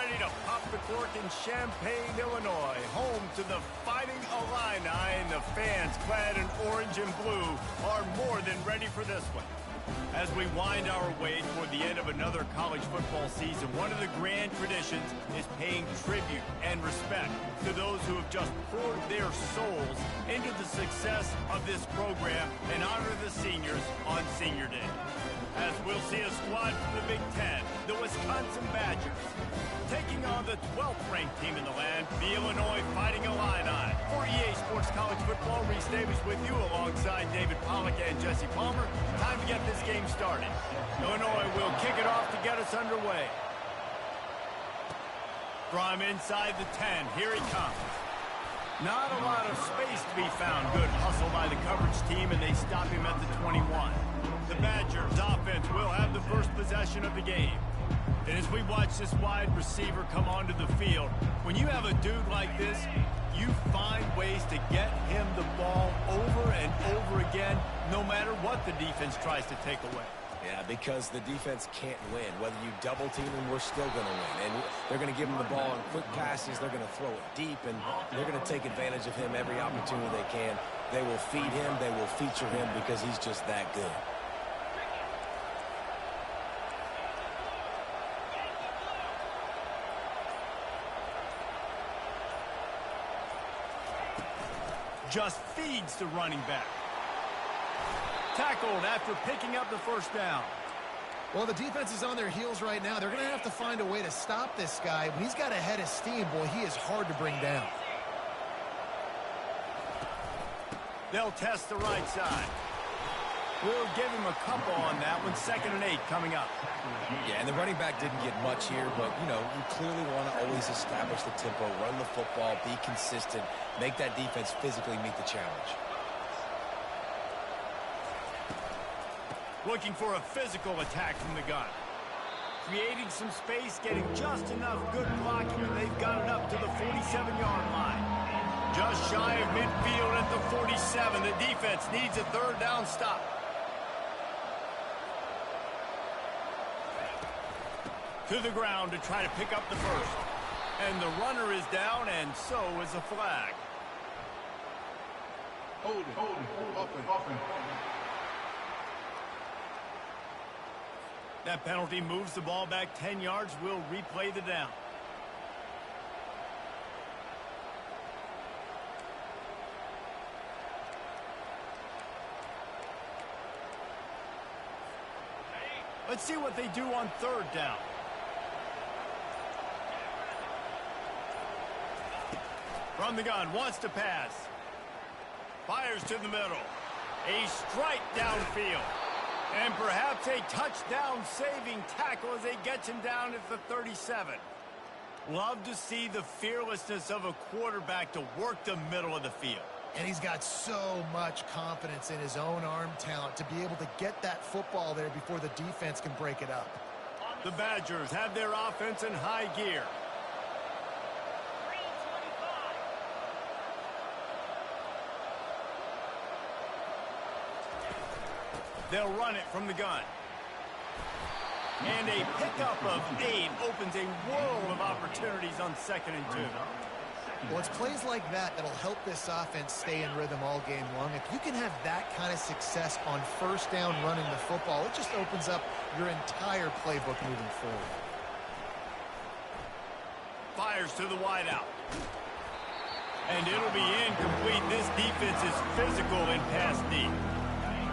ready to pop the cork in Champaign, Illinois, home to the Fighting Illini, and the fans clad in orange and blue are more than ready for this one. As we wind our way toward the end of another college football season, one of the grand traditions is paying tribute and respect to those who have just poured their souls into the success of this program and honor the seniors on Senior Day. As we'll see a squad from the Big Ten, the Wisconsin Badgers, taking on the 12th-ranked team in the land, the Illinois Fighting Illini. For EA Sports College Football, Reese Davis with you alongside David Pollack and Jesse Palmer. Time to get this game started. Illinois will kick it off to get us underway. From inside the 10, here he comes. Not a lot of space to be found. Good hustle by the coverage team, and they stop him at the 21. The Badgers offense will have the first possession of the game. And as we watch this wide receiver come onto the field, when you have a dude like this, you find ways to get him the ball over and over again, no matter what the defense tries to take away. Yeah, because the defense can't win. Whether you double team him, we're still going to win. And they're going to give him the ball on quick passes. They're going to throw it deep, and they're going to take advantage of him every opportunity they can. They will feed him. They will feature him because he's just that good. Just feeds the running back. Tackled after picking up the first down. Well, the defense is on their heels right now. They're going to have to find a way to stop this guy. When he's got a head of steam, boy, he is hard to bring down. They'll test the right side. We'll give him a couple on that one. 2nd and 8 coming up. Yeah, and the running back didn't get much here, but, you know, you clearly want to always establish the tempo, run the football, be consistent, make that defense physically meet the challenge. Looking for a physical attack from the gun. Creating some space, getting just enough good blocking, and they've got it up to the 47-yard line. Just shy of midfield at the 47. The defense needs a 3rd down stop. To the ground to try to pick up the first. And the runner is down, and so is a flag. Hold it, up and. That penalty moves the ball back 10 yards. We'll replay the down. Let's see what they do on 3rd down. From the gun, wants to pass. Fires to the middle. A strike downfield. And perhaps a touchdown-saving tackle as they get him down at the 37. Love to see the fearlessness of a quarterback to work the middle of the field. And he's got so much confidence in his own arm talent to be able to get that football there before the defense can break it up. The Badgers have their offense in high gear. They'll run it from the gun. And a pickup of 8 opens a world of opportunities on 2nd and 2. Well, it's plays like that that'll help this offense stay in rhythm all game long. If you can have that kind of success on 1st down running the football, it just opens up your entire playbook moving forward. Fires to the wideout. And it'll be incomplete. This defense is physical in pass deep.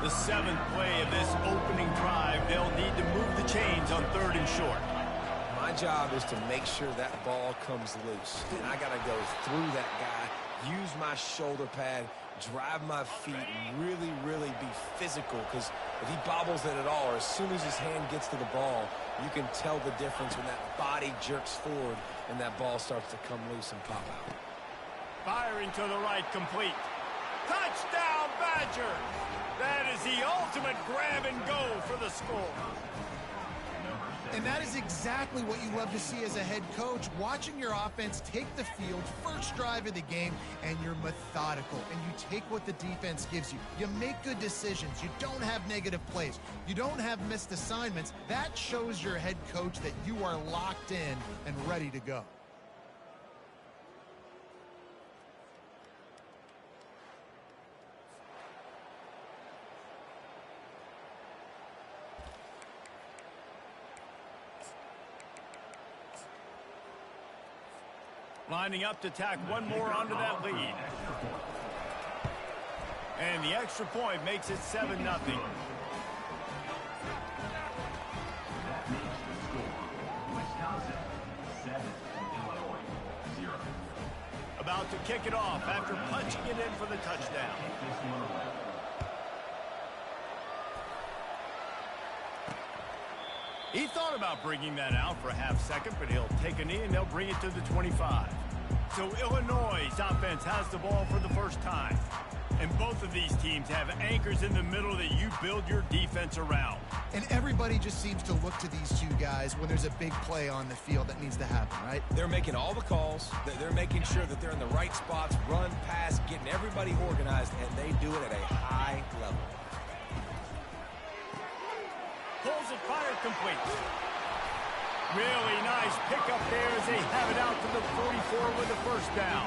The 7th play of this opening drive, they'll need to move the chains on 3rd and short. My job is to make sure that ball comes loose. And I got to go through that guy, use my shoulder pad, drive my feet, and really, really be physical. Because if he bobbles it at all, or as soon as his hand gets to the ball, you can tell the difference when that body jerks forward and that ball starts to come loose and pop out. Firing to the right, complete. Touchdown, Badgers! That is the ultimate grab and go for the score. And that is exactly what you love to see as a head coach, watching your offense take the field, first drive of the game, and you're methodical, and you take what the defense gives you. You make good decisions. You don't have negative plays. You don't have missed assignments. That shows your head coach that you are locked in and ready to go. Lining up to tack one more onto that lead. And the extra point makes it 7-0. About to kick it off after punching it in for the touchdown. He thought about bringing that out for a half second, but he'll take a knee and they'll bring it to the 25. So Illinois' offense has the ball for the first time. And both of these teams have anchors in the middle that you build your defense around. And everybody just seems to look to these two guys when there's a big play on the field that needs to happen, right? They're making all the calls. They're making sure that they're in the right spots, run, pass, getting everybody organized, and they do it at a high level. Pulls it, fired, complete. Really nice pickup there as they have it out to the 44 with the first down.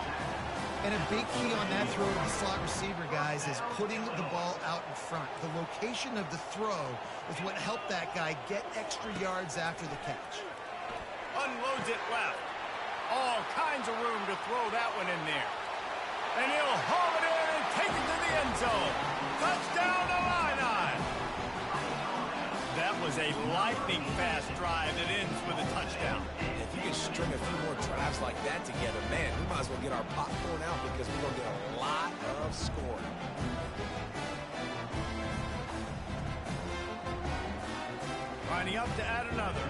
And a big key on that throw to the slot receiver, guys, is putting the ball out in front. The location of the throw is what helped that guy get extra yards after the catch. Unloads it left. All kinds of room to throw that one in there. And he'll haul it in and take it to the end zone. Touchdown, Illini! That was a lightning-fast drive that ends with a touchdown. If you can string a few more drives like that together, man, we might as well get our popcorn out because we're going to get a lot of scoring. Lining up to add another.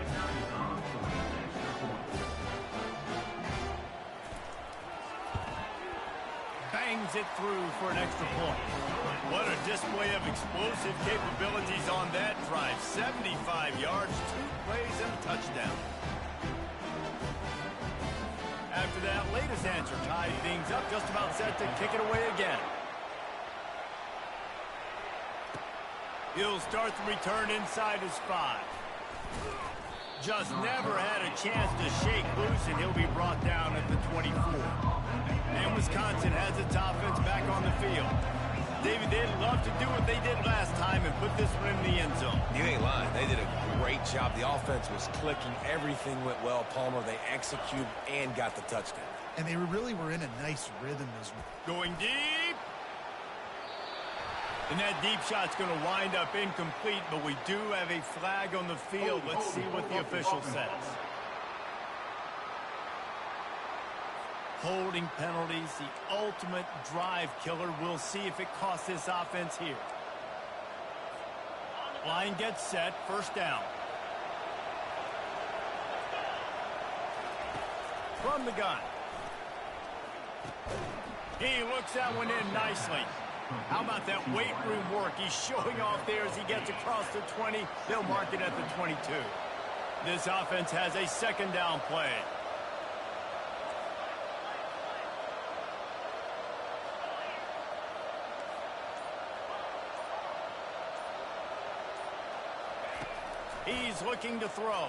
Bangs it through for an extra point. What a display of explosive capabilities on that drive. 75 yards, 2 plays, and a touchdown. After that latest answer tied things up, just about set to kick it away again. He'll start the return inside his 5. Just never had a chance to shake loose, and he'll be brought down at the 24. And Wisconsin has its offense back on the field. David, they'd love to do what they did last time and put this one in the end zone. You ain't lying. They did a great job. The offense was clicking. Everything went well, Palmer. They executed and got the touchdown. And they really were in a nice rhythm as well. Going deep. And that deep shot's going to wind up incomplete, but we do have a flag on the field. Let's see what the official says. Holding penalties, the ultimate drive killer. We'll see if it costs this offense here. Line gets set, first down. From the gun. He looks that one in nicely. How about that weight room work? He's showing off there as he gets across the 20. They'll mark it at the 22. This offense has a second down play. He's looking to throw.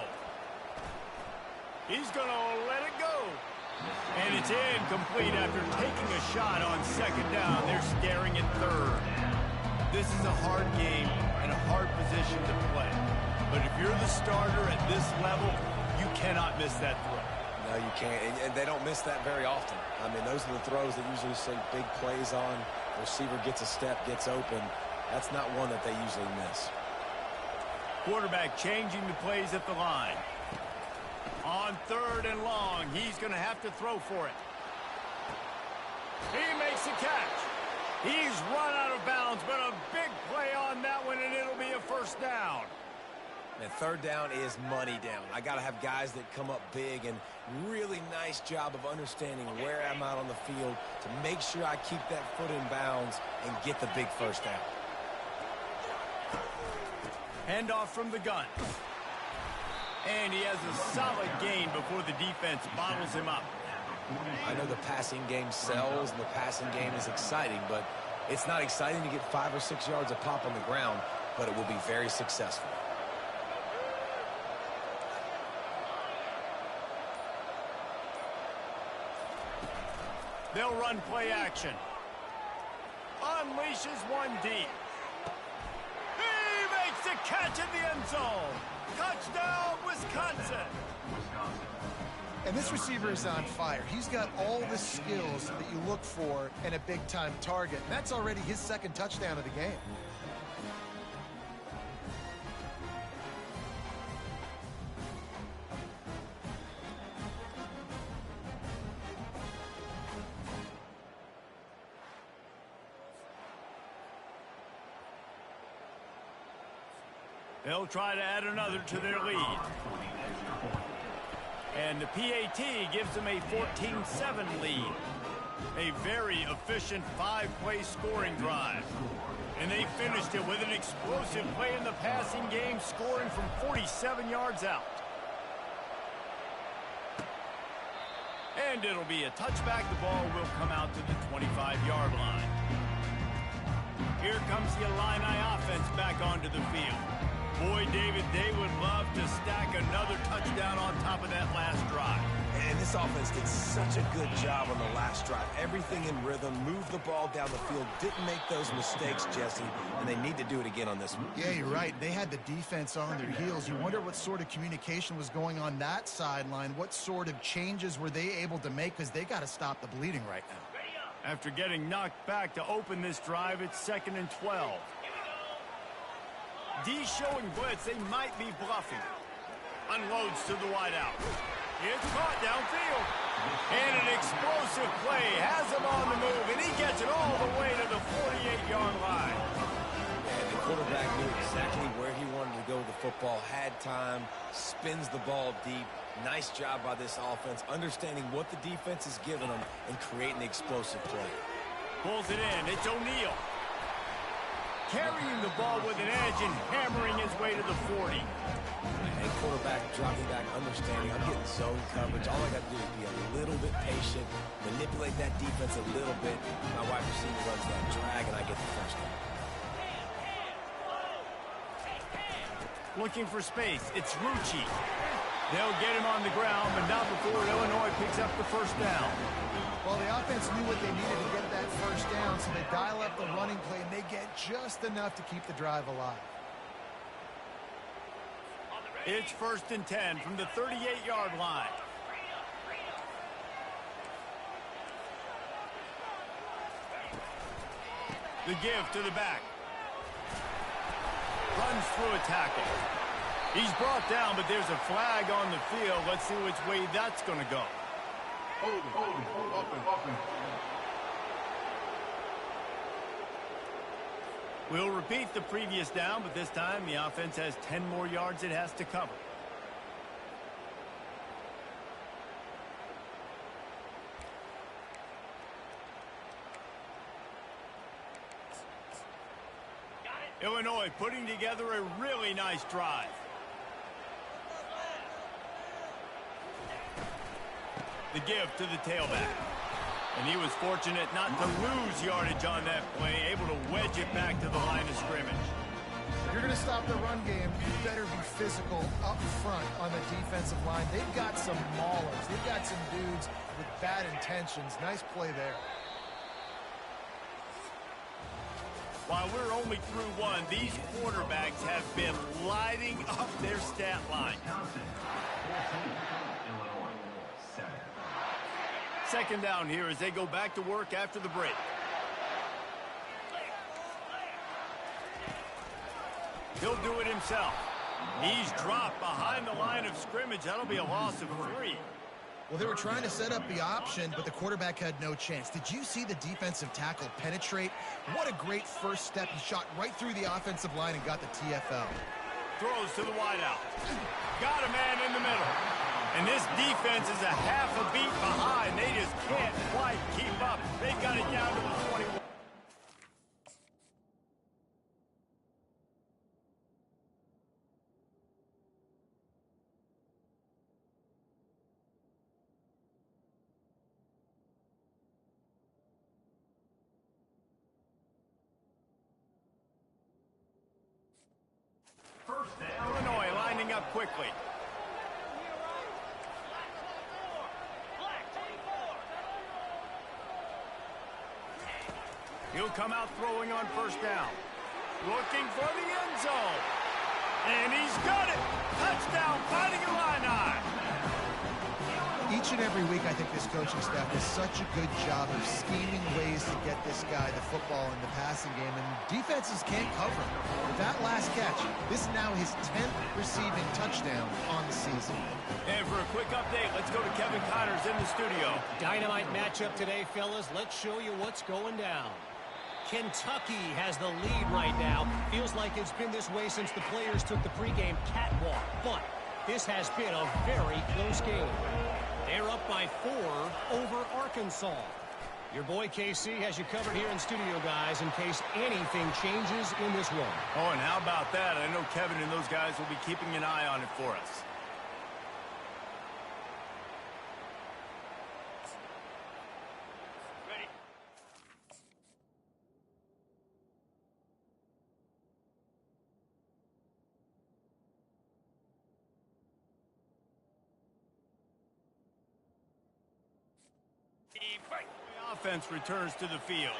He's going to let it go. And it's incomplete after taking a shot on second down. They're staring at third. This is a hard game and a hard position to play. But if you're the starter at this level, you cannot miss that throw. No, you can't. And they don't miss that very often. I mean, those are the throws that usually see big plays on. The receiver gets a step, gets open. That's not one that they usually miss. Quarterback changing the plays at the line. On third and long, he's going to have to throw for it. He makes the catch. He's run out of bounds, but a big play on that one, and it'll be a first down. And third down is money down. I got to have guys that come up big, and really nice job of understanding where I'm out on the field to make sure I keep that foot in bounds and get the big first down. Handoff from the gun. And he has a solid gain before the defense bottles him up. I know the passing game sells and the passing game is exciting, but it's not exciting to get 5 or 6 yards a pop on the ground, but it will be very successful. They'll run play action. Unleashes one deep. He makes the catch in the end zone. Touchdown, Wisconsin. And this receiver is on fire. He's got all the skills that you look for in a big-time target. And that's already his second touchdown of the game. They'll try to add another to their lead. And the PAT gives them a 14-7 lead. A very efficient 5-play scoring drive. And they finished it with an explosive play in the passing game, scoring from 47 yards out. And it'll be a touchback. The ball will come out to the 25-yard line. Here comes the Illini offense back onto the field. Boy, David, they would love to stack another touchdown on top of that last drive. And this offense did such a good job on the last drive. Everything in rhythm, moved the ball down the field, didn't make those mistakes, Jesse, and they need to do it again on this one. Yeah, you're right. They had the defense on their heels. You wonder what sort of communication was going on that sideline. What sort of changes were they able to make, because they got to stop the bleeding right now. After getting knocked back to open this drive, it's 2nd and 12. D showing blitz. They might be bluffing. Unloads to the wideout. It's caught downfield. And an explosive play has him on the move, and he gets it all the way to the 48-yard line. And the quarterback knew exactly where he wanted to go with the football, had time, spins the ball deep. Nice job by this offense, understanding what the defense is giving them and creating the explosive play. Pulls it in. It's O'Neal. Carrying the ball with an edge and hammering his way to the 40. And quarterback dropping back, understanding I'm getting zone coverage. All I got to do is be a little bit patient, manipulate that defense a little bit. My wide receiver runs that drag, and I get the first down. Looking for space. It's Rucci. They'll get him on the ground, but not before Illinois picks up the first down. Well, the offense knew what they needed to get that first down, so they dial up the running play, and they get just enough to keep the drive alive. It's 1st and 10 from the 38-yard line. The give to the back. Runs through a tackle. He's brought down, but there's a flag on the field. Let's see which way that's going to go. Open. We'll repeat the previous down, but this time the offense has 10 more yards it has to cover. Illinois putting together a really nice drive. The give to the tailback. And he was fortunate not to lose yardage on that play, able to wedge it back to the line of scrimmage. If you're going to stop the run game, you better be physical up front on the defensive line. They've got some maulers. They've got some dudes with bad intentions. Nice play there. While we're only through one, these quarterbacks have been lighting up their stat line. 2nd down here as they go back to work after the break. He'll do it himself. He's dropped behind the line of scrimmage. That'll be a loss of 3. Well, they were trying to set up the option, but the quarterback had no chance. Did you see the defensive tackle penetrate? What a great first step. He shot right through the offensive line and got the TFL. Throws to the wideout. Got a man in the middle. And this defense is a half a beat behind. They just can't quite keep up. They got it down to the 21. quickly. He'll come out throwing on first down. Looking for the end zone. And he's got it. Touchdown, Fighting Illini. Each and every week, I think this coaching staff does such a good job of scheming ways to get this guy the football in the passing game, and defenses can't cover him. With that last catch, this is now his 10th receiving touchdown on the season. And for a quick update, let's go to Kevin Connors in the studio. Dynamite matchup today, fellas. Let's show you what's going down. Kentucky has the lead right now. Feels like it's been this way since the players took the pregame catwalk. But this has been a very close game. They're up by 4 over Arkansas. Your boy KC has you covered here in studio, guys, in case anything changes in this one. Oh, and how about that? I know Kevin and those guys will be keeping an eye on it for us. The offense returns to the field.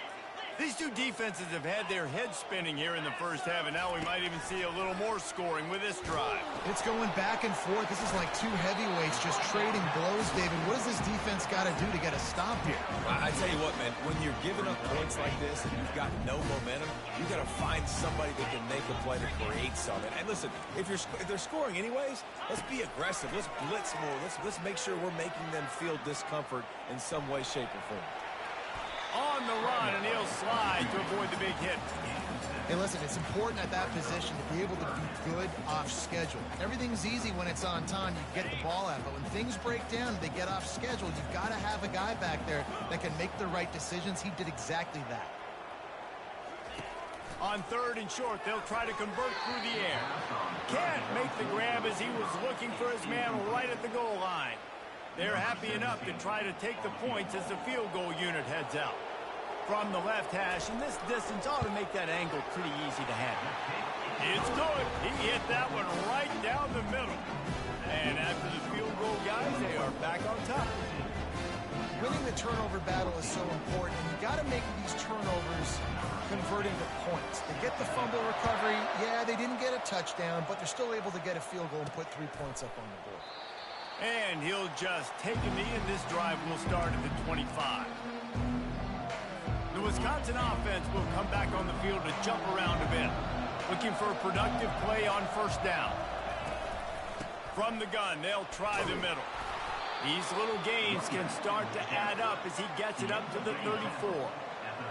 These two defenses have had their heads spinning here in the first half, and now we might even see a little more scoring with this drive. It's going back and forth. This is like two heavyweights just trading blows, David. What does this defense got to do to get a stop here? I tell you what, man, when you're giving up points like this and you've got no momentum, you got to find somebody that can make a play to create something. And listen, if they're scoring anyways, let's be aggressive. Let's blitz more. Let's make sure we're making them feel discomfort in some way, shape, or form. On the run, and he'll slide to avoid the big hit. Hey, listen, it's important at that position to be able to do good off schedule. Everything's easy when it's on time. You get the ball out. But when things break down, they get off schedule. You've got to have a guy back there that can make the right decisions. He did exactly that. On 3rd and short, they'll try to convert through the air. Can't make the grab as he was looking for his man right at the goal line. They're happy enough to try to take the points as the field goal unit heads out. From the left hash, and this distance ought to make that angle pretty easy to handle. It's good. He hit that one right down the middle. And after the field goal, guys, they are back on top. Winning the turnover battle is so important. You got to make these turnovers converting to points. They get the fumble recovery. Yeah, they didn't get a touchdown, but they're still able to get a field goal and put 3 points up on the board. And he'll just take a knee, and this drive will start at the 25. The Wisconsin offense will come back on the field to jump around a bit, looking for a productive play on first down. From the gun, they'll try the middle. These little gains can start to add up as he gets it up to the 34.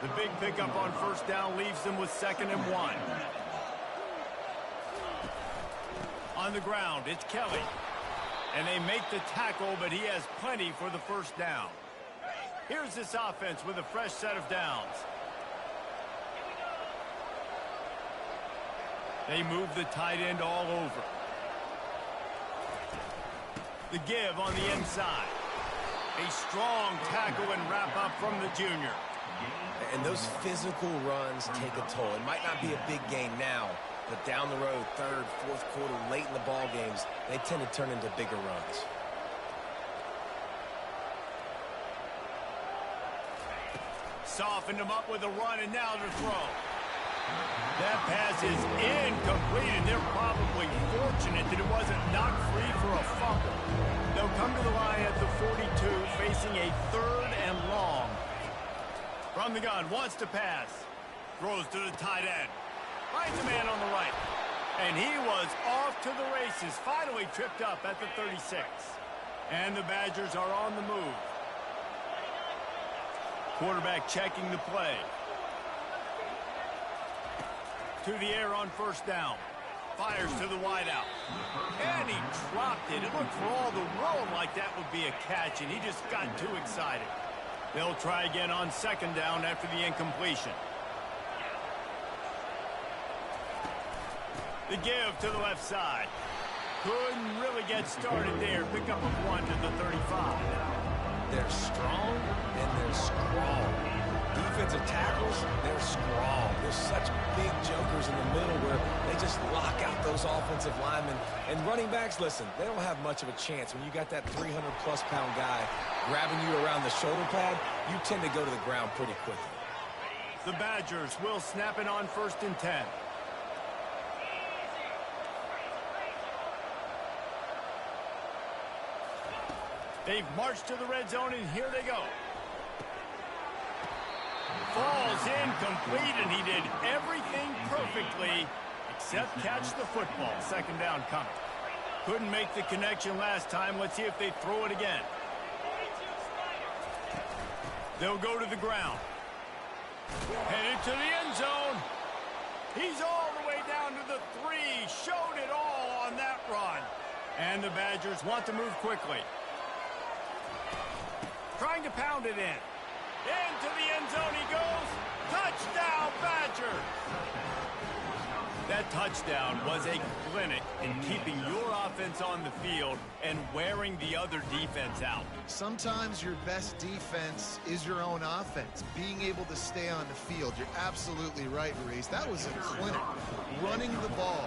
The big pickup on first down leaves them with 2nd and 1. On the ground, it's Kelly. And they make the tackle, but he has plenty for the first down. Here's this offense with a fresh set of downs. They move the tight end all over. The give on the inside. A strong tackle and wrap up from the junior. And those physical runs take a toll. It might not be a big gain now, but down the road, 3rd, 4th quarter, late in the ball games, they tend to turn into bigger runs. Softened him up with a run, and now to throw. That pass is incomplete, and they're probably fortunate that it wasn't knocked free for a fumble. They'll come to the line at the 42, facing a 3rd and long. From the gun, wants to pass. Throws to the tight end. Finds a man on the right. And he was off to the races. Finally tripped up at the 36. And the Badgers are on the move. Quarterback checking the play. To the air on first down. Fires to the wideout. And he dropped it. It looked for all the world like that would be a catch, and he just got too excited. They'll try again on 2nd down after the incompletion. The give to the left side. Couldn't really get started there. Pick up a 1 to the 35. They're strong and they're strong. Defensive tackles, they're strong. There's such big jokers in the middle where they just lock out those offensive linemen. And running backs, listen, they don't have much of a chance. When you got that 300-plus pound guy grabbing you around the shoulder pad, you tend to go to the ground pretty quickly. The Badgers will snap it on 1st and 10. They've marched to the red zone, and here they go. Falls incomplete, and he did everything perfectly except catch the football. 2nd down coming. Couldn't make the connection last time. Let's see if they throw it again. They'll go to the ground. Headed to the end zone. He's all the way down to the 3. Showed it all on that run. And the Badgers want to move quickly. Trying to pound it in. Into the end zone he goes. Touchdown, Badgers! That touchdown was a clinic in keeping your offense on the field and wearing the other defense out. Sometimes your best defense is your own offense. Being able to stay on the field. You're absolutely right, Maurice. That was a clinic. Running the ball,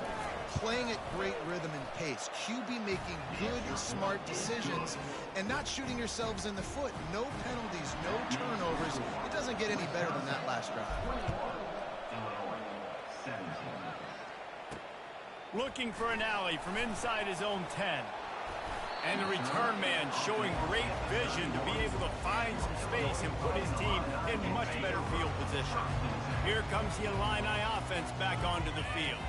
playing at great rhythm and pace. QB making good, smart decisions and not shooting yourselves in the foot. No penalties, no turnovers. It doesn't get any better than that last drive. Looking for an alley from inside his own 10. And the return man showing great vision to be able to find some space and put his team in much better field position. Here comes the Illini offense back onto the field.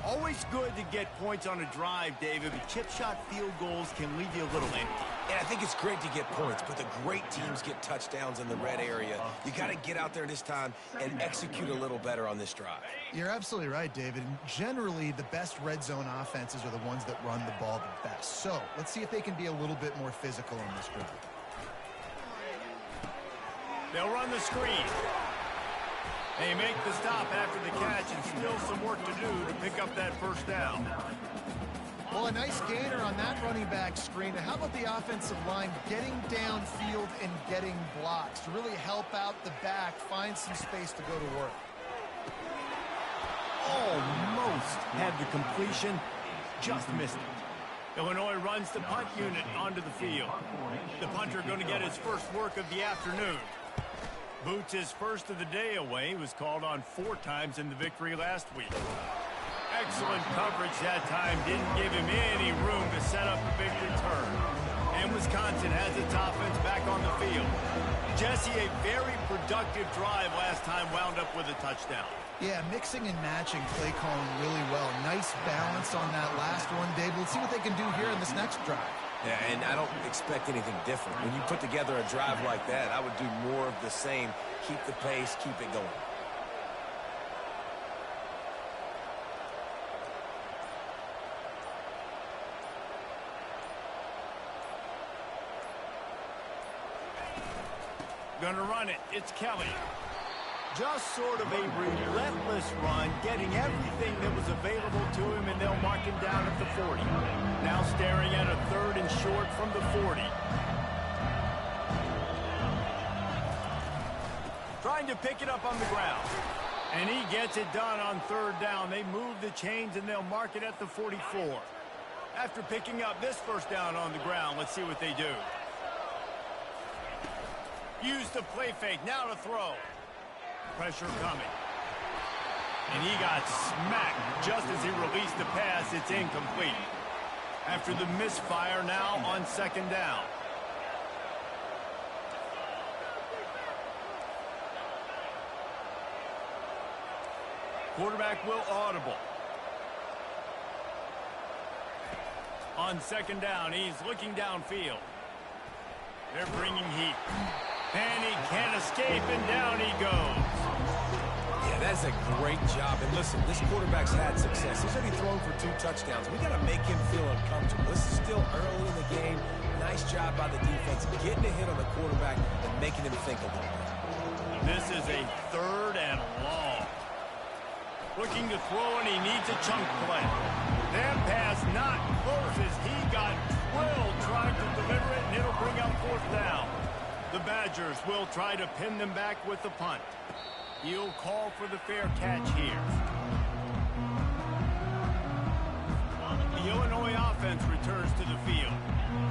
Always good to get points on a drive, David, but chip shot field goals can leave you a little empty. And I think it's great to get points, but the great teams get touchdowns in the red area. You got to get out there this time and execute a little better on this drive. You're absolutely right, David. And generally, the best red zone offenses are the ones that run the ball the best. So let's see if they can be a little bit more physical on this drive. They'll run the screen. They make the stop after the catch, and still some work to do to pick up that 1st down. Well, a nice gainer on that running back screen. And how about the offensive line getting downfield and getting blocks to really help out the back, find some space to go to work? Almost had the completion, just missed it. Illinois runs the punt unit onto the field. The punter going to get his first work of the afternoon. Boots his first of the day away. Was called on 4 times in the victory last week. Excellent coverage that time. Didn't give him any room to set up a big return. And Wisconsin has its offense back on the field. Jesse, a very productive drive last time, wound up with a touchdown. Yeah, mixing and matching play calling really well. Nice balance on that last one, Dave. Let's see what they can do here in this next drive. Yeah, and I don't expect anything different. When you put together a drive like that, I would do more of the same. Keep the pace, keep it going. Gonna run it. It's Kelly. Just sort of a relentless run, getting everything that was available to him, and they'll mark him down at the 40. Now staring at a 3rd and short from the 40. Trying to pick it up on the ground. And he gets it done on 3rd down. They move the chains, and they'll mark it at the 44. After picking up this 1st down on the ground, let's see what they do. Use the play fake. Now to throw. Pressure coming. And he got smacked just as he released the pass. It's incomplete. After the misfire, now on 2nd down. Quarterback will audible. On 2nd down, he's looking downfield. They're bringing heat. And he can't escape, and down he goes. Yeah, that's a great job. And listen, this quarterback's had success. He's already thrown for 2 touchdowns. We got to make him feel uncomfortable. This is still early in the game. Nice job by the defense, getting a hit on the quarterback and making him think a little bit. This is a 3rd and long. Looking to throw, and he needs a chunk play. That pass not close as he got drilled trying to deliver it, and it'll bring up 4th down. The Badgers will try to pin them back with the punt. He'll call for the fair catch here. offense returns to the field.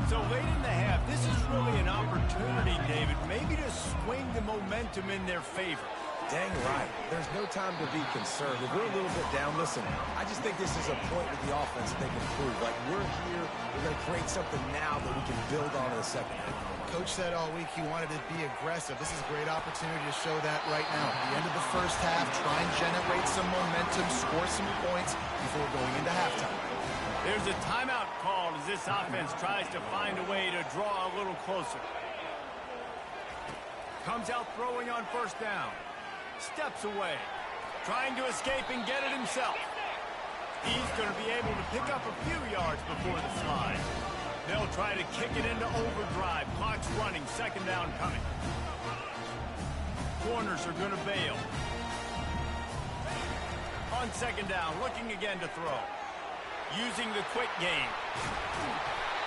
So late in the half, this is really an opportunity, David, maybe to swing the momentum in their favor. Dang right. There's no time to be concerned. If we're a little bit down, listen, I just think this is a point with the offense that they can prove. Like, we're here, we're going to create something now that we can build on in the second half. Coach said all week he wanted to be aggressive. This is a great opportunity to show that right now. At the end of the first half, try and generate some momentum, score some points before going into halftime. There's a timeout called as this offense tries to find a way to draw a little closer. Comes out throwing on first down. Steps away, trying to escape and get it himself. He's going to be able to pick up a few yards before the slide. They'll try to kick it into overdrive. Clock's running, second down coming. Corners are going to bail. On second down, looking again to throw. Using the quick game.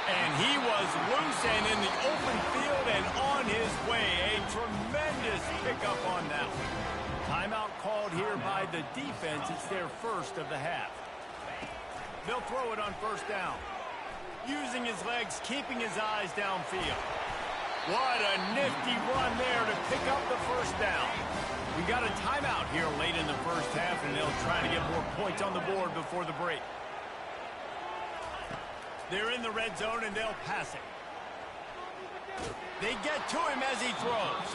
And he was loose and in the open field and on his way. A tremendous pickup on that one. Timeout called here by the defense. It's their first of the half. They'll throw it on first down. Using his legs, keeping his eyes downfield. What a nifty run there to pick up the first down. We got a timeout here late in the first half, and they'll try to get more points on the board before the break. They're in the red zone, and they'll pass it. They get to him as he throws.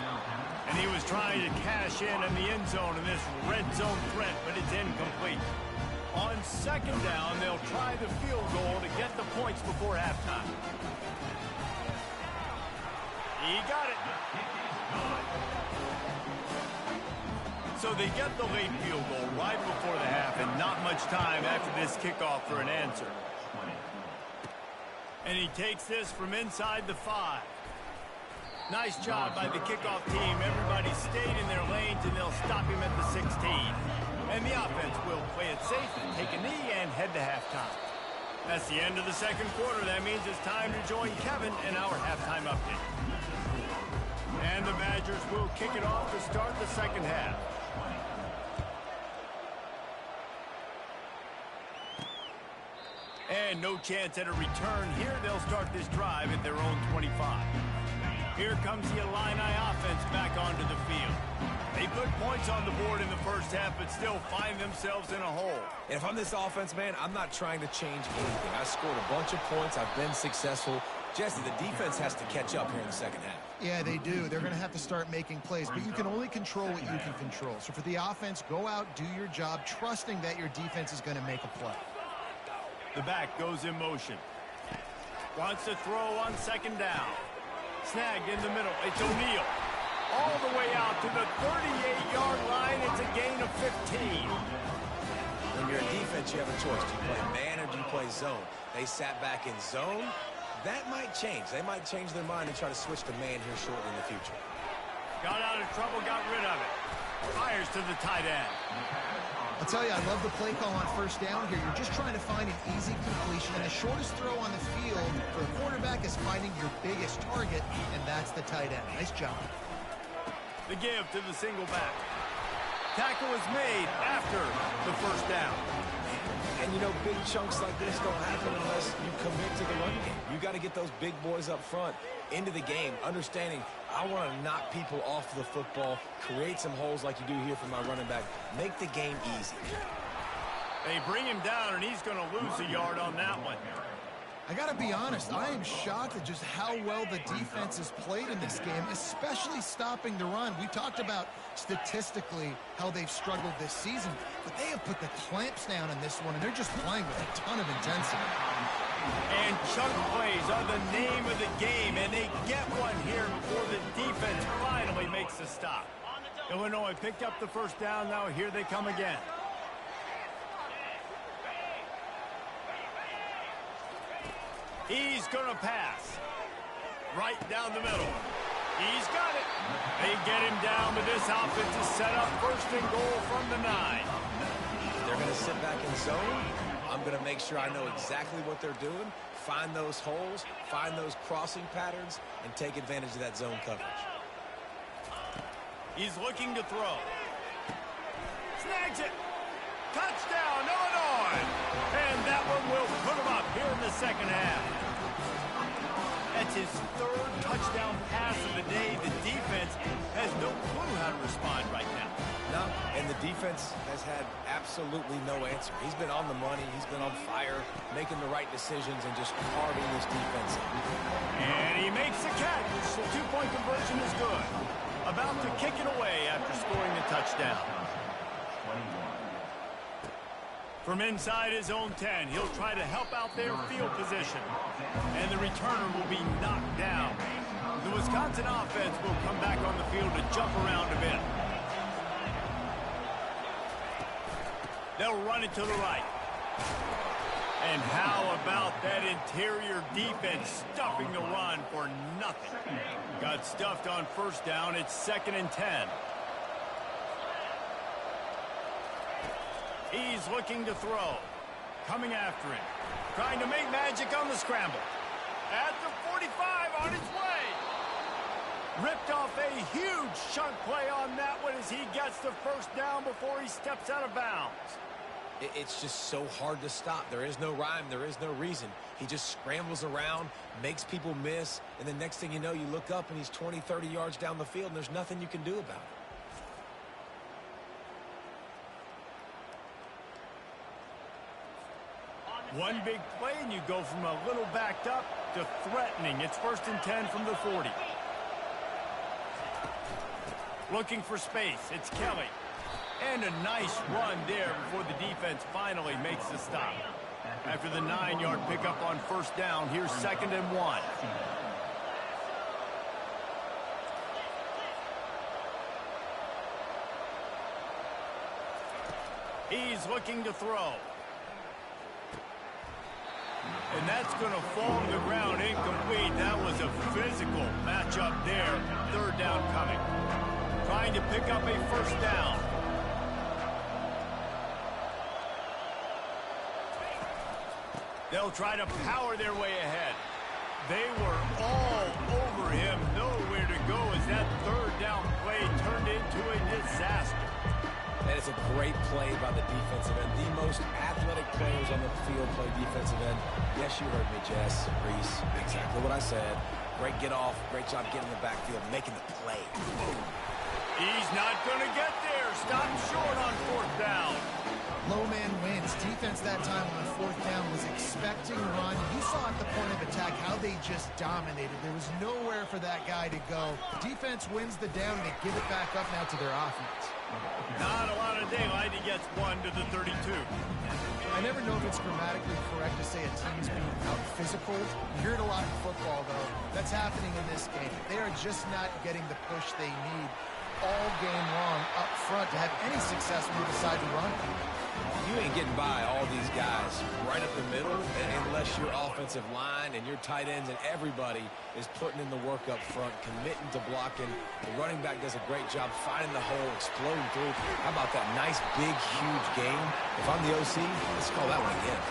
And he was trying to cash in the end zone in this red zone threat, but it's incomplete. On second down, they'll try the field goal to get the points before halftime. He got it. So they get the late field goal right before the half, and not much time after this kickoff for an answer. And he takes this from inside the 5. Nice job by the kickoff team. Everybody stayed in their lanes, and they'll stop him at the 16. And the offense will play it safe, take a knee, and head to halftime. That's the end of the second quarter. That means it's time to join Kevin in our halftime update. And the Badgers will kick it off to start the second half. And no chance at a return here. They'll start this drive at their own 25. Here comes the Illini offense back onto the field. They put points on the board in the first half, but still find themselves in a hole. And if I'm this offense, man, I'm not trying to change anything. I scored a bunch of points. I've been successful. Jesse, the defense has to catch up here in the second half. Yeah, they do. They're going to have to start making plays, but you can only control what you can control. So for the offense, go out, do your job, trusting that your defense is going to make a play. The back goes in motion. Wants to throw on second down. Snagged in the middle. It's O'Neal. All the way out to the 38-yard line. It's a gain of 15. When you're a defense, you have a choice. Do you play man or do you play zone? They sat back in zone. That might change. They might change their mind and try to switch to man here shortly in the future. Got out of trouble, got rid of it. Fires to the tight end. I'll tell you, I love the play call on first down here. You're just trying to find an easy completion, and the shortest throw on the field for a quarterback is finding your biggest target, and that's the tight end. Nice job. The give to the single back. Tackle is made after the first down. And, you know, big chunks like this don't happen unless you commit to the run game. You got to get those big boys up front into the game, understanding I want to knock people off the football, create some holes like you do here for my running back, make the game easy. They bring him down, and he's going to lose a yard on that one. I got to be honest, I am shocked at just how well the defense has played in this game, especially stopping the run. We talked about statistically how they've struggled this season, but they have put the clamps down in this one, and they're just playing with a ton of intensity. And chunk plays are the name of the game, and they get one here before the defense finally makes the stop. Illinois picked up the first down. Now here they come again. He's going to pass. Right down the middle. He's got it. They get him down, but this offense is set up first and goal from the 9. They're going to sit back in zone. I'm going to make sure I know exactly what they're doing, find those holes, find those crossing patterns, and take advantage of that zone coverage. He's looking to throw. Snags it. Touchdown, Illinois. And that one will put him up here in the second half. That's his third touchdown pass of the day. The defense has no clue how to respond right now. No, and the defense has had absolutely no answer. He's been on the money. He's been on fire, making the right decisions and just carving this defense up. And he makes the catch. The two-point conversion is good. About to kick it away after scoring the touchdown. From inside his own 10, he'll try to help out their field position. And the returner will be knocked down. The Wisconsin offense will come back on the field to jump around a bit. They'll run it to the right. And how about that interior defense stuffing the run for nothing? Got stuffed on first down. It's 2nd and 10. He's looking to throw. Coming after him. Trying to make magic on the scramble. At the 45 on his way. Ripped off a huge chunk play on that one as he gets the first down before he steps out of bounds. It's just so hard to stop. There is no rhyme. There is no reason. He just scrambles around, makes people miss, and the next thing you know, you look up and he's 20, 30 yards down the field, and there's nothing you can do about it. One big play, and you go from a little backed up to threatening. It's 1st and 10 from the 40. Looking for space. It's Kelly. And a nice run there before the defense finally makes the stop. After the 9-yard pickup on first down, here's 2nd and 1. He's looking to throw. And that's going to fall to the ground incomplete. That was a physical matchup there. 3rd down coming. Trying to pick up a first down. They'll try to power their way ahead. They were all over him. Nowhere to go as that 3rd down play turned into a disaster. That is a great play by the defensive end. The most athletic players on the field play defensive end. Yes, you heard me, Jess, Reese. Exactly what I said. Great get off. Great job getting in the backfield, making the play. He's not going to get there. Stop short on 4th down. Low man wins. Defense that time on 4th down was expecting a run. You saw at the point of attack how they just dominated. There was nowhere for that guy to go. Defense wins the down. They give it back up now to their offense. Not a lot of daylight. He gets 1 to the 32. I never know if it's grammatically correct to say a team's being out-physical. You hear it a lot in football, though. That's happening in this game. They are just not getting the push they need all game long up front to have any success when they decide to run. You ain't getting by all these guys right up the middle unless your offensive line and your tight ends and everybody is putting in the work up front, committing to blocking. The running back does a great job finding the hole, exploding through. How about that nice, big, huge game? If I'm the OC, let's call that one again.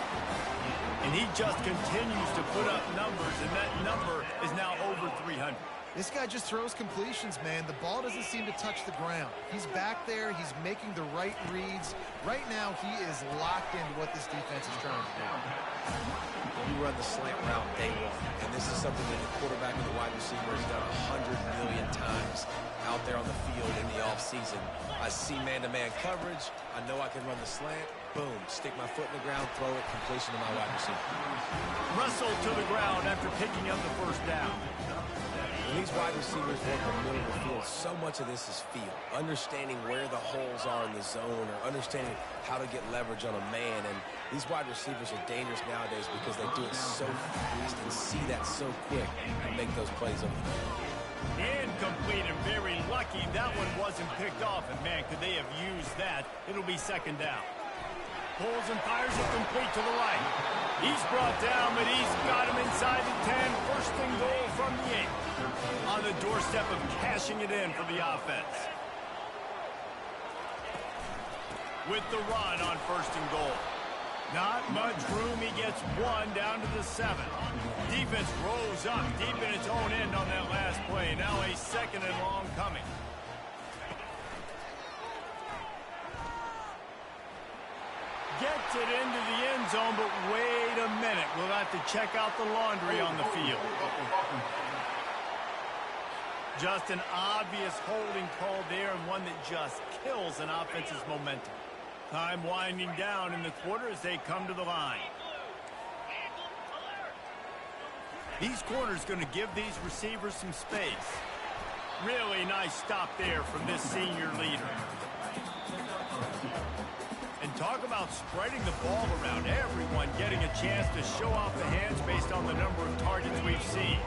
And he just continues to put up numbers, and that number is now over 300. This guy just throws completions, man. The ball doesn't seem to touch the ground. He's back there. He's making the right reads. Right now, he is locked into what this defense is trying to do. You run the slant route day one, and this is something that the quarterback and the wide receiver has done 100 million times out there on the field in the offseason. I see man-to-man coverage. I know I can run the slant. Boom, stick my foot in the ground, throw it, completion to my wide receiver. Russell to the ground after picking up the first down. When these wide receivers work in the middle of the field, so much of this is feel. Understanding where the holes are in the zone or understanding how to get leverage on a man. And these wide receivers are dangerous nowadays because they do it so fast and see that so quick and make those plays over the middle. Incomplete and very lucky that one wasn't picked off. And, man, could they have used that? It'll be 2nd down. Pulls and fires it complete to the right. He's brought down, but he's got him inside the 10. 1st and goal from the 8. On the doorstep of cashing it in for the offense. With the run on 1st and goal. Not much room. He gets 1 down to the 7. Defense rolls up deep in its own end on that last play. Now a 2nd and long coming. Gets it into the end zone, but wait a minute. We'll have to check out the laundry on the field. Just an obvious holding call there, and one that just kills an offense's momentum. Time winding down in the quarter as they come to the line. These corners going to give these receivers some space. Really nice stop there from this senior leader. And talk about spreading the ball around. Everyone getting a chance to show off the hands based on the number of targets we've seen.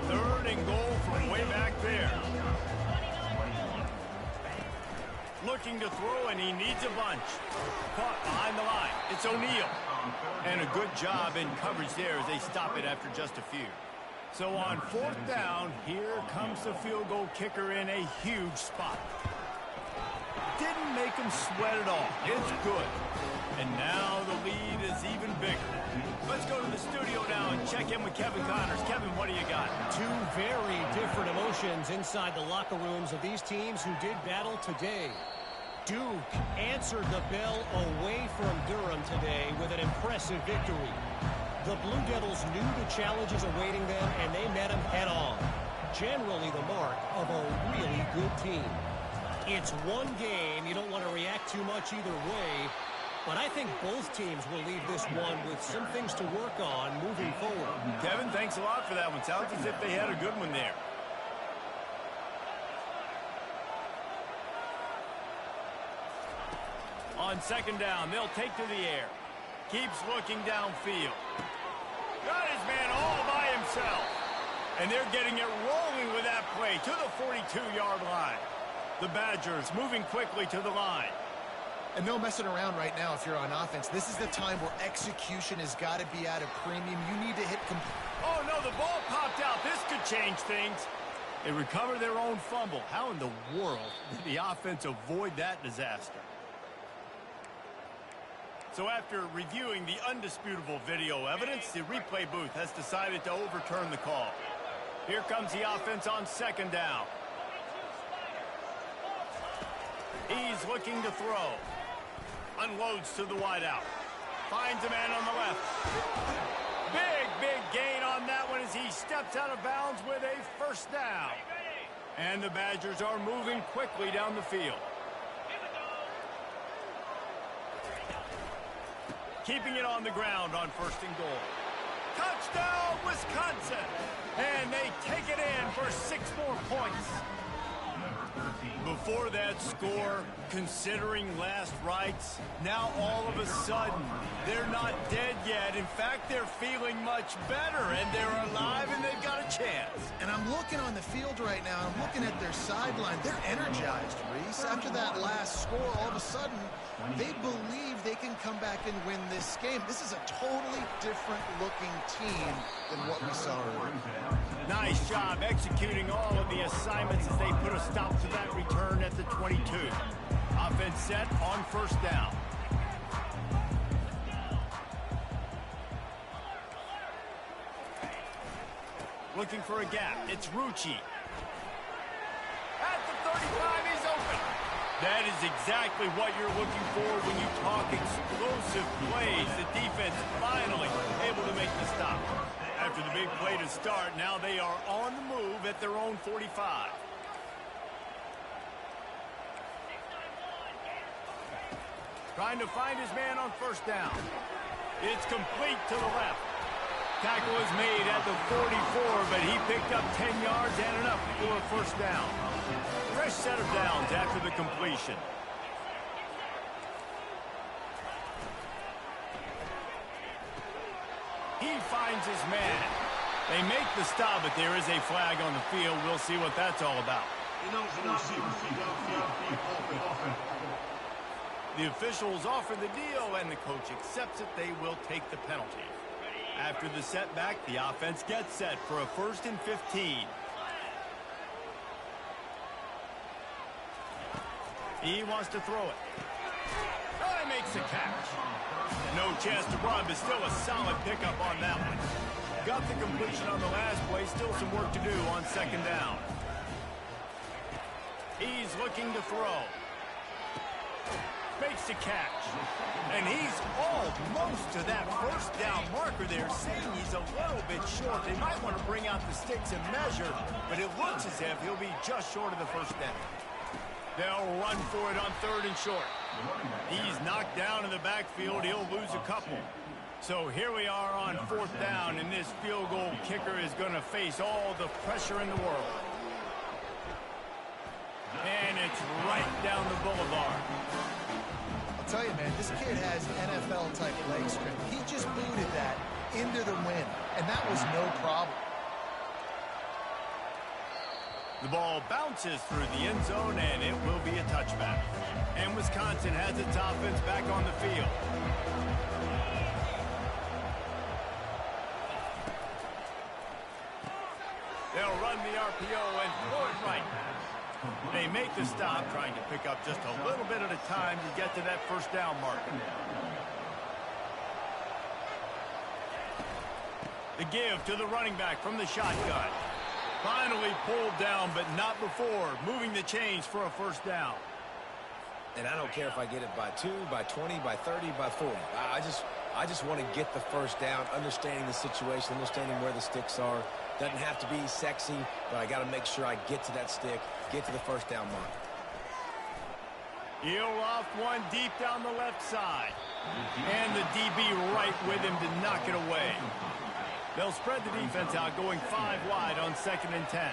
3rd and goal from way back there. Looking to throw, and he needs a bunch. Caught behind the line. It's O'Neal. And a good job in coverage there as they stop it after just a few. So on 4th down, here comes the field goal kicker in a huge spot. Didn't make him sweat at all. It's good. And now the lead is even bigger. Let's go to the studio now and check in with Kevin Connors. Kevin, what do you got? Two very different emotions inside the locker rooms of these teams who did battle today. Duke answered the bell away from Durham today with an impressive victory. The Blue Devils knew the challenges awaiting them, and they met them head-on. Generally the mark of a really good team. It's one game. You don't want to react too much either way, but I think both teams will leave this one with some things to work on moving forward. Kevin, thanks a lot for that one. Sounds as if they had a good one there. On 2nd down, they'll take to the air. Keeps looking downfield. Got his man all by himself. And they're getting it rolling with that play to the 42-yard line. The Badgers moving quickly to the line. And no messing around right now if you're on offense. This is the time where execution has got to be at a premium. You need to hit... Oh, no, the ball popped out. This could change things. They recover their own fumble. How in the world did the offense avoid that disaster? So after reviewing the undisputable video evidence, the replay booth has decided to overturn the call. Here comes the offense on 2nd down. He's looking to throw. Unloads to the wideout. Finds a man on the left. Big gain on that one as he steps out of bounds with a 1st down. And the Badgers are moving quickly down the field. Keeping it on the ground on 1st and goal. Touchdown, Wisconsin! And they take it in for 6 more points. Before that score, considering last rites, now all of a sudden, they're not dead yet. In fact, they're feeling much better, and they're alive, and they've got a chance. And I'm looking on the field right now, I'm looking at their sideline. They're energized, Reese. After that last score, all of a sudden, they believe they can come back and win this game. This is a totally different-looking team than what we saw earlier. Nice job executing all of the assignments as they put a stop to that return at the 22. Offense set on 1st down. Looking for a gap. It's Rucci. At the 35, he's open. That is exactly what you're looking for when you talk explosive plays. The defense finally able to make the stop. After the big play to start, now they are on the move at their own 45. Trying to find his man on 1st down. It's complete to the left. Tackle is made at the 44, but he picked up 10 yards and enough for a 1st down. Fresh set of downs after the completion. He finds his man. They make the stop, but there is a flag on the field. We'll see what that's all about. The officials offer the deal, and the coach accepts it. They will take the penalty. After the setback, the offense gets set for a 1st and 15. He wants to throw it. Oh, he makes the catch. No chance to run, but still a solid pickup on that one. Got the completion on the last play. Still some work to do on 2nd down. He's looking to throw. makes the catch. And he's almost to that first down marker there, saying he's a little bit short. They might want to bring out the sticks and measure, but it looks as if he'll be just short of the first down. They'll run for it on 3rd and short. He's knocked down in the backfield. He'll lose a couple. So here we are on 4th down, and this field goal kicker is going to face all the pressure in the world. And it's right down the boulevard. I'll tell you, man, this kid has NFL-type leg strength. He just booted that into the wind, and that was no problem. The ball bounces through the end zone, and it will be a touchback. And Wisconsin has its offense back on the field. They'll run the RPO and throw it right. They make the stop, trying to pick up just a little bit at a time to get to that first down marker. The give to the running back from the shotgun. Finally pulled down, but not before. Moving the chains for a first down. And I don't care if I get it by 2, by 20, by 30, by 40. I just want to get the first down, understanding the situation, understanding where the sticks are. Doesn't have to be sexy, but I got to make sure I get to that stick, get to the first down mark. He'll loft one deep down the left side. And the DB right with him to knock it away. They'll spread the defense out, going 5 wide on 2nd and 10.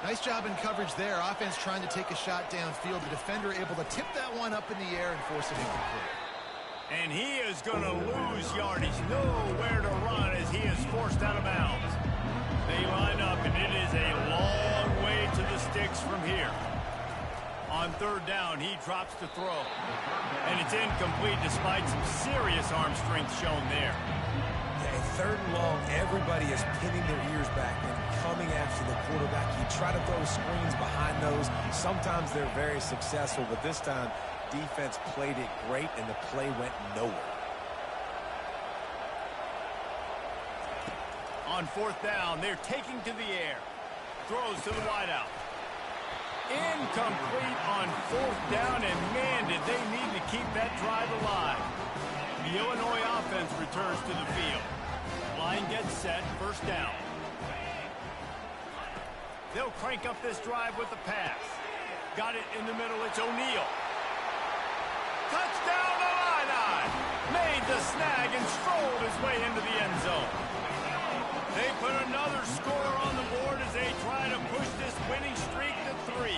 Nice job in coverage there. Offense trying to take a shot downfield. The defender able to tip that one up in the air and force it incomplete. And he is going to lose yardage. Nowhere to run as he is forced out of bounds. They line up, and it is a long way to the sticks from here. On 3rd down, he drops to throw. And it's incomplete despite some serious arm strength shown there. Yeah, 3rd and long, everybody is pinning their ears back and coming after the quarterback. You try to throw screens behind those. Sometimes they're very successful, but this time, defense played it great, and the play went nowhere. On 4th down, they're taking to the air. Throws to the wideout. Incomplete on 4th down, and man, did they need to keep that drive alive. The Illinois offense returns to the field. Line gets set, first down. They'll crank up this drive with the pass. Got it in the middle, it's O'Neal. Touchdown, Illini! Made the snag and strolled his way into the end zone. They put another score on the board as they try to push this winning streak to 3.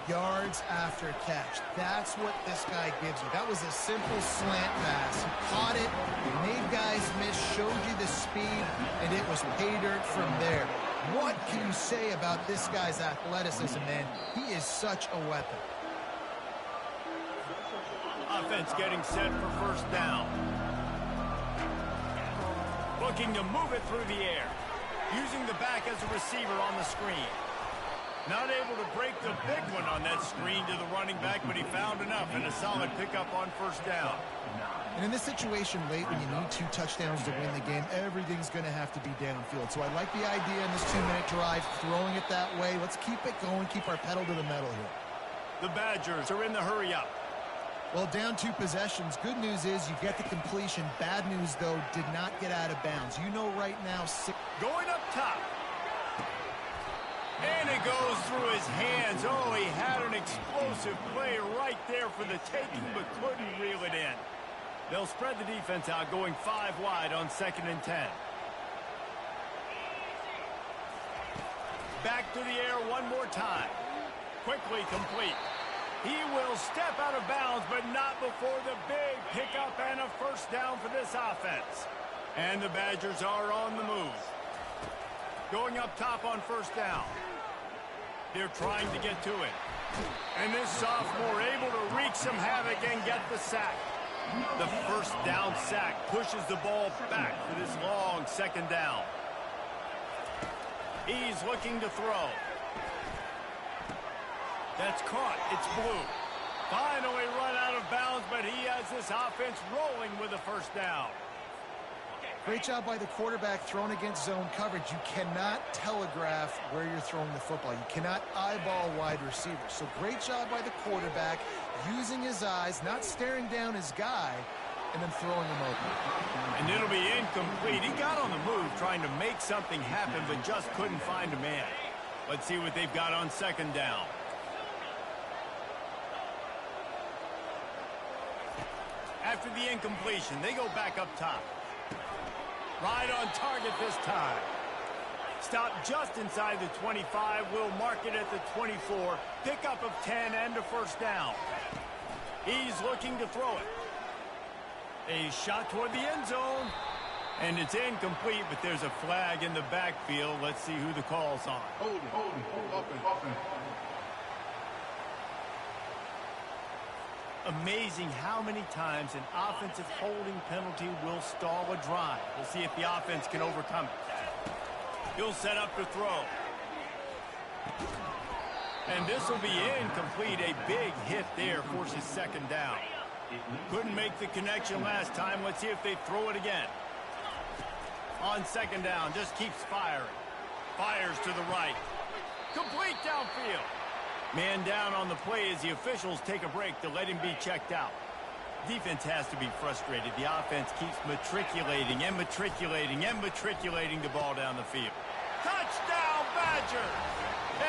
Yards after catch. That's what this guy gives you. That was a simple slant pass. He caught it, made guys miss, showed you the speed, and it was pay dirt from there. What can you say about this guy's athleticism, man? He is such a weapon. Offense getting set for first down. Looking to move it through the air. Using the back as a receiver on the screen. Not able to break the big one on that screen to the running back, but he found enough and a solid pickup on first down. And in this situation late, when you need 2 touchdowns to win the game, everything's going to have to be downfield. So I like the idea in this 2-minute drive, throwing it that way. Let's keep it going, keep our pedal to the metal here. The Badgers are in the hurry up. Well, down 2 possessions. Good news is you get the completion. Bad news, though, did not get out of bounds. You know right now... Going up top. And it goes through his hands. Oh, he had an explosive play right there for the taking, but couldn't reel it in. They'll spread the defense out, going 5 wide on 2nd and 10. Back to the air one more time. Quickly complete. He will step out of bounds, but not before the big pickup and a first down for this offense. And the Badgers are on the move. Going up top on first down. They're trying to get to it. And this sophomore able to wreak some havoc and get the sack. The first down sack pushes the ball back for this long second down. He's looking to throw. That's caught. It's blue. Finally run out of bounds, but he has this offense rolling with a first down. Great job by the quarterback throwing against zone coverage. You cannot telegraph where you're throwing the football. You cannot eyeball wide receivers. So great job by the quarterback using his eyes, not staring down his guy, and then throwing him open. And it'll be incomplete. He got on the move trying to make something happen, but just couldn't find a man. Let's see what they've got on second down. After the incompletion, they go back up top. Right on target this time. Stop just inside the 25. We'll mark it at the 24. Pickup of 10 and a first down. He's looking to throw it. A shot toward the end zone. And it's incomplete, but there's a flag in the backfield. Let's see who the call's on. Hold it. Amazing how many times an offensive holding penalty will stall a drive. We'll see if the offense can overcome it. He'll set up to throw. And this will be incomplete. A big hit there forces second down. Couldn't make the connection last time. Let's see if they throw it again. On second down, just keeps firing. Fires to the right. Complete downfield. Man down on the play as the officials take a break to let him be checked out. Defense has to be frustrated. The offense keeps matriculating the ball down the field. Touchdown, Badgers!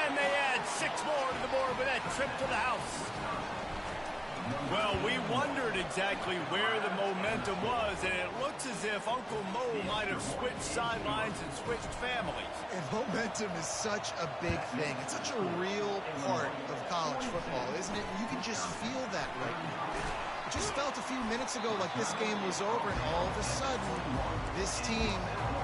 And they add 6 more to the board with that trip to the house. Well, we wondered exactly where the momentum was, and it looks as if Uncle Mo might have switched sidelines and switched families. And momentum is such a big thing. It's such a real part of college football, isn't it? You can just feel that right now. It just felt a few minutes ago like this game was over, and all of a sudden, this team,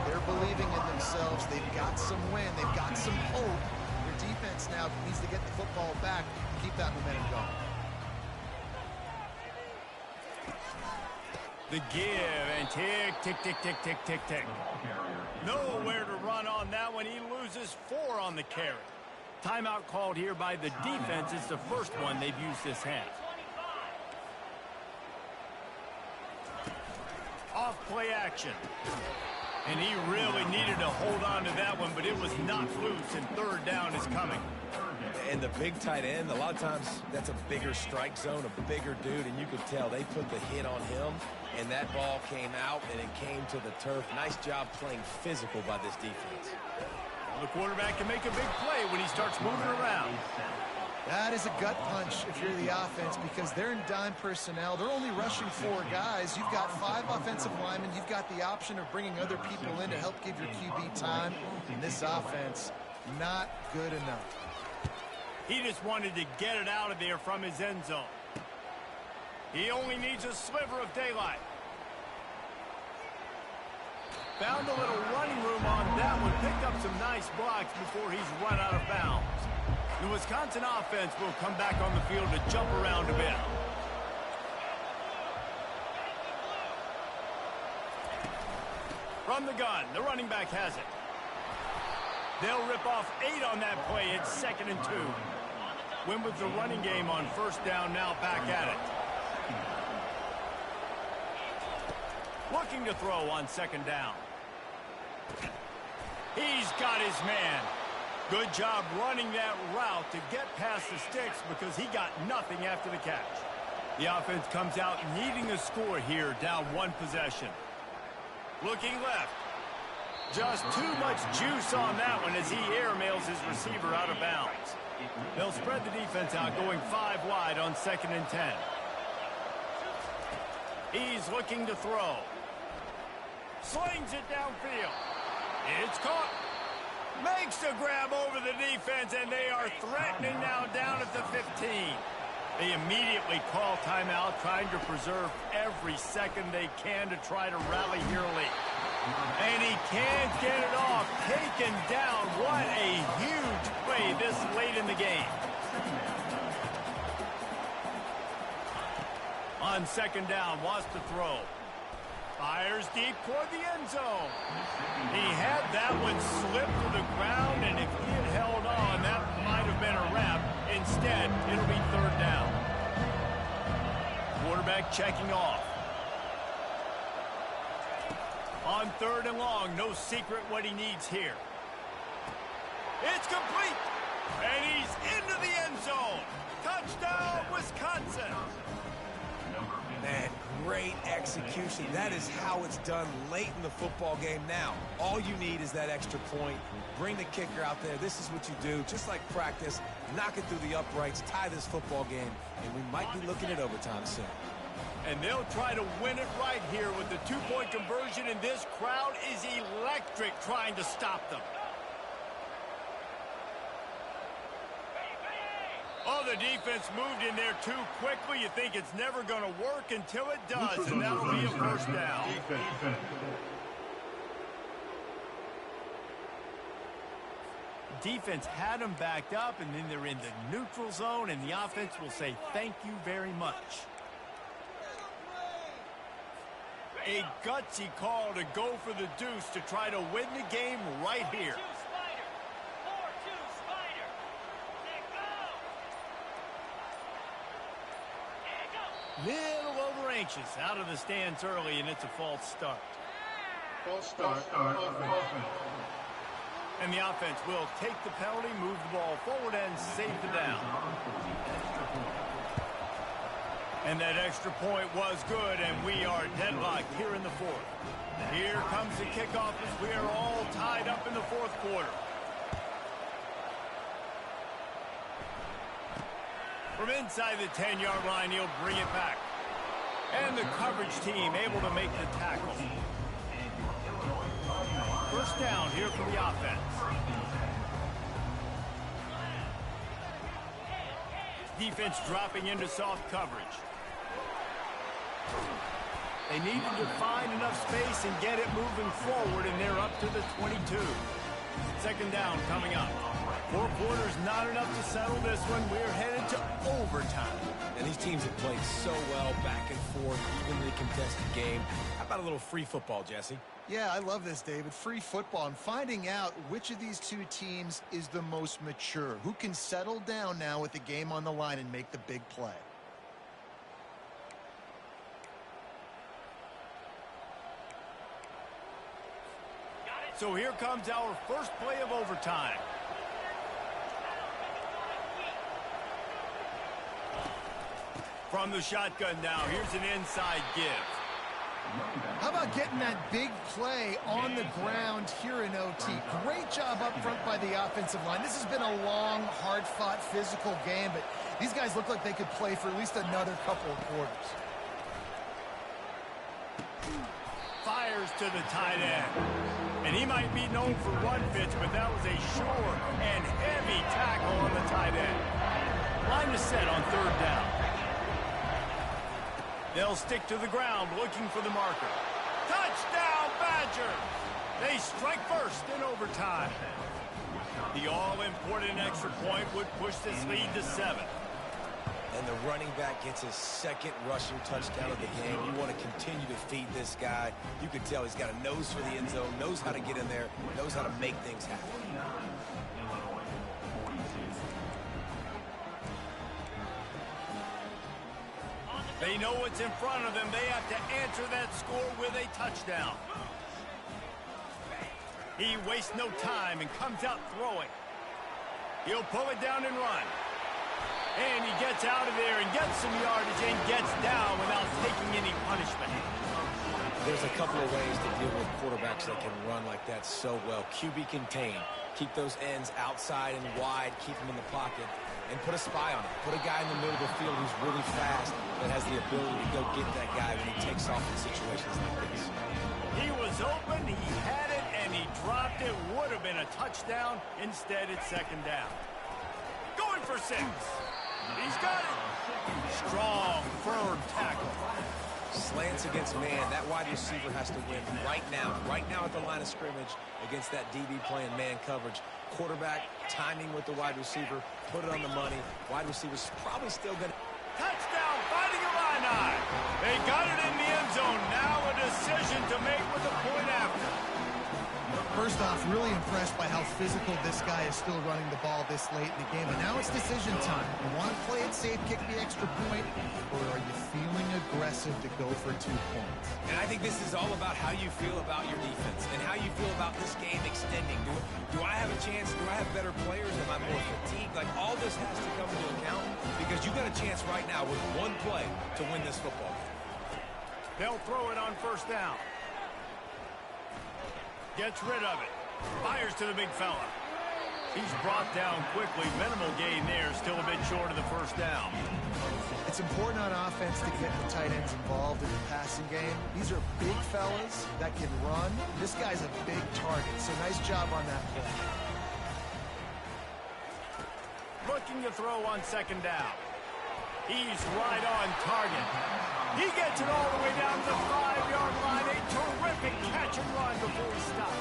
they're believing in themselves. They've got some wind. They've got some hope. Their defense now needs to get the football back and keep that momentum going. The give and tick. Nowhere to run on that one. He loses 4 on the carry. Timeout called here by the defense. It's the first one they've used this half. Off play action. And he really needed to hold on to that one, but it was knocked loose, and third down is coming. And the big tight end, a lot of times that's a bigger strike zone, a bigger dude, and you could tell they put the hit on him, and that ball came out, and it came to the turf. Nice job playing physical by this defense. Well, the quarterback can make a big play when he starts moving around. That is a gut punch if you're the offense, because they're in dime personnel. They're only rushing 4 guys. You've got 5 offensive linemen. You've got the option of bringing other people in to help give your QB time. And this offense, not good enough. He just wanted to get it out of there from his end zone. He only needs a sliver of daylight. Found a little running room on that one. Picked up some nice blocks before he's run out of bounds. The Wisconsin offense will come back on the field to jump around a bit. From the gun, the running back has it. They'll rip off 8 on that play. It's 2nd and 2. Win with the running game on first down, now back at it. Looking to throw on second down. He's got his man. Good job running that route to get past the sticks because he got nothing after the catch. The offense comes out needing a score here, down 1 possession. Looking left. Just too much juice on that one as he airmails his receiver out of bounds. They'll spread the defense out, going 5 wide on 2nd and 10. He's looking to throw. Slings it downfield. It's caught. Makes the grab over the defense, and they are threatening now down at the 15. They immediately call timeout, trying to preserve every second they can to try to rally here late. And he can't get it off. Taken down. What a huge play this late in the game. On second down, wants to throw. Fires deep toward the end zone. He had that one slip to the ground, and if he had held on, that might have been a wrap. Instead, it'll be third down. Quarterback checking off. On 3rd and long, no secret what he needs here. It's complete. And he's into the end zone. Touchdown, Wisconsin. Man, great execution. That is how it's done late in the football game now. All you need is that extra point. Bring the kicker out there. This is what you do. Just like practice, knock it through the uprights, tie this football game, and we might be looking at overtime soon. And they'll try to win it right here with the 2-point conversion, and this crowd is electric trying to stop them. Oh, the defense moved in there too quickly. You think it's never going to work until it does, and that'll be a first down. Defense had them backed up, and then they're in the neutral zone, and the offense will say thank you very much. A gutsy call to go for the deuce to try to win the game right here. Little over anxious, out of the stands early, and it's a false start. False start. And the offense will take the penalty, move the ball forward, and save the down. And that extra point was good, and we are deadlocked here in the 4th. Here comes the kickoff as we are all tied up in the 4th quarter. From inside the 10-yard line, he'll bring it back. And the coverage team able to make the tackle. First down here for the offense. Defense dropping into soft coverage. They needed to find enough space and get it moving forward, and they're up to the 22. Second down coming up. 4 quarters not enough to settle this one. We're headed to overtime. And these teams have played so well back and forth, evenly contested game. How about a little free football, Jesse? Yeah, I love this, David. Free football. I'm finding out which of these two teams is the most mature. Who can settle down now with the game on the line and make the big play. So here comes our first play of overtime. From the shotgun now, here's an inside give. How about getting that big play on the ground here in OT? Great job up front by the offensive line. This has been a long, hard-fought, physical game, but these guys look like they could play for at least another couple of quarters. Fires to the tight end. And he might be known for run fits, but that was a sure and heavy tackle on the tight end. Line is set on 3rd down. They'll stick to the ground looking for the marker. Touchdown, Badgers! They strike first in overtime. The all-important extra point would push this lead to 7. And the running back gets his 2nd rushing touchdown of the game. You want to continue to feed this guy. You can tell he's got a nose for the end zone, knows how to get in there, knows how to make things happen. They know what's in front of them. They have to answer that score with a touchdown. He wastes no time and comes out throwing. He'll pull it down and run. And he gets out of there and gets some yardage and gets down without taking any punishment. There's a couple of ways to deal with quarterbacks that can run like that so well. QB contain. Keep those ends outside and wide. Keep them in the pocket. And put a spy on it. Put a guy in the middle of the field who's really fast that has the ability to go get that guy when he takes off in situations like this. He was open, he had it, and he dropped it. Would have been a touchdown. Instead, it's 2nd down. Going for 6. He's got it. Strong, firm tackle. Slants against man. That wide receiver has to win right now. Right now at the line of scrimmage against that DB playing man coverage. Quarterback timing with the wide receiver. Put it on the money. Wide receiver's probably still going to... Touchdown, Fighting Illini. They got it in the end zone. Now a decision to make with a point after. First off, really impressed by how physical this guy is still running the ball this late in the game. And now it's decision time. You want to play it safe, kick the extra point, or are you feeling aggressive to go for 2 points? And I think this is all about how you feel about your defense and how you feel about this game extending. Do I have a chance? Do I have better players? Am I more fatigued? Like, all this has to come into account because you got a chance right now with one play to win this football game. They'll throw it on first down. Gets rid of it. Fires to the big fella. He's brought down quickly. Minimal gain there. Still a bit short of the first down. It's important on offense to get the tight ends involved in the passing game. These are big fellas that can run. This guy's a big target, so nice job on that play. Looking to throw on second down. He's right on target. He gets it all the way down to the 5-yard line. A terrific catch and run before he stopped.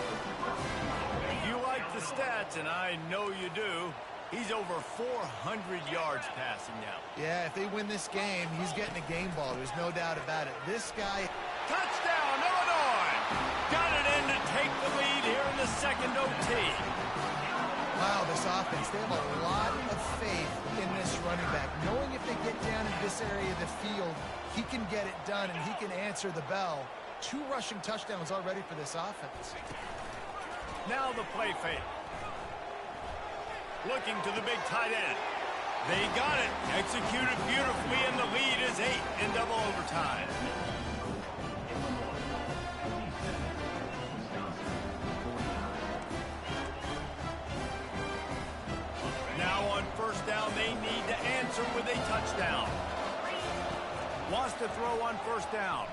If you like the stats, and I know you do, he's over 400 yards passing now. Yeah, if they win this game, he's getting a game ball. There's no doubt about it. This guy... Touchdown, Illinois! Got it in to take the lead here in the second OT. Wow, this offense, they have a lot of faith in this running back. Knowing if they get down in this area of the field, he can get it done and he can answer the bell. 2 rushing touchdowns already for this offense. Now the play fake. Looking to the big tight end. They got it. Executed beautifully, and the lead is 8 in double overtime. Now on first down, they need to answer with a touchdown. Wants to throw on first down.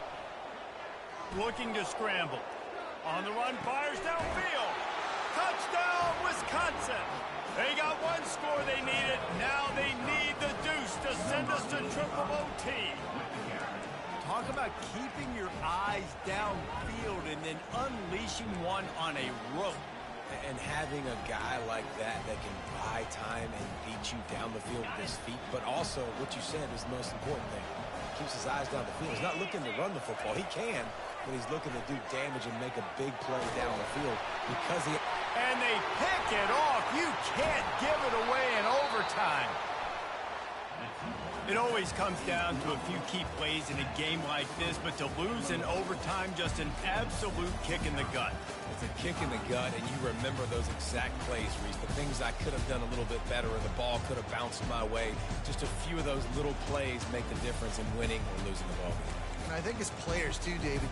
Looking to scramble. On the run, fires downfield. Touchdown, Wisconsin. They got one score they needed. Now they need the deuce to send us to triple OT. Talk about keeping your eyes downfield and then unleashing one on a rope. And having a guy like that that can buy time and beat you down the field with his feet, but also what you said is the most important thing. Keeps his eyes down the field. He's not looking to run the football. He can, but he's looking to do damage and make a big play down the field because he... And they pick it off. You can't give it away in overtime. It always comes down to a few key plays in a game like this, but to lose in overtime, just an absolute kick in the gut. It's a kick in the gut, and you remember those exact plays, Reese. The things I could have done a little bit better, or the ball could have bounced my way. Just a few of those little plays make the difference in winning or losing the ball game. And I think as players, too, David,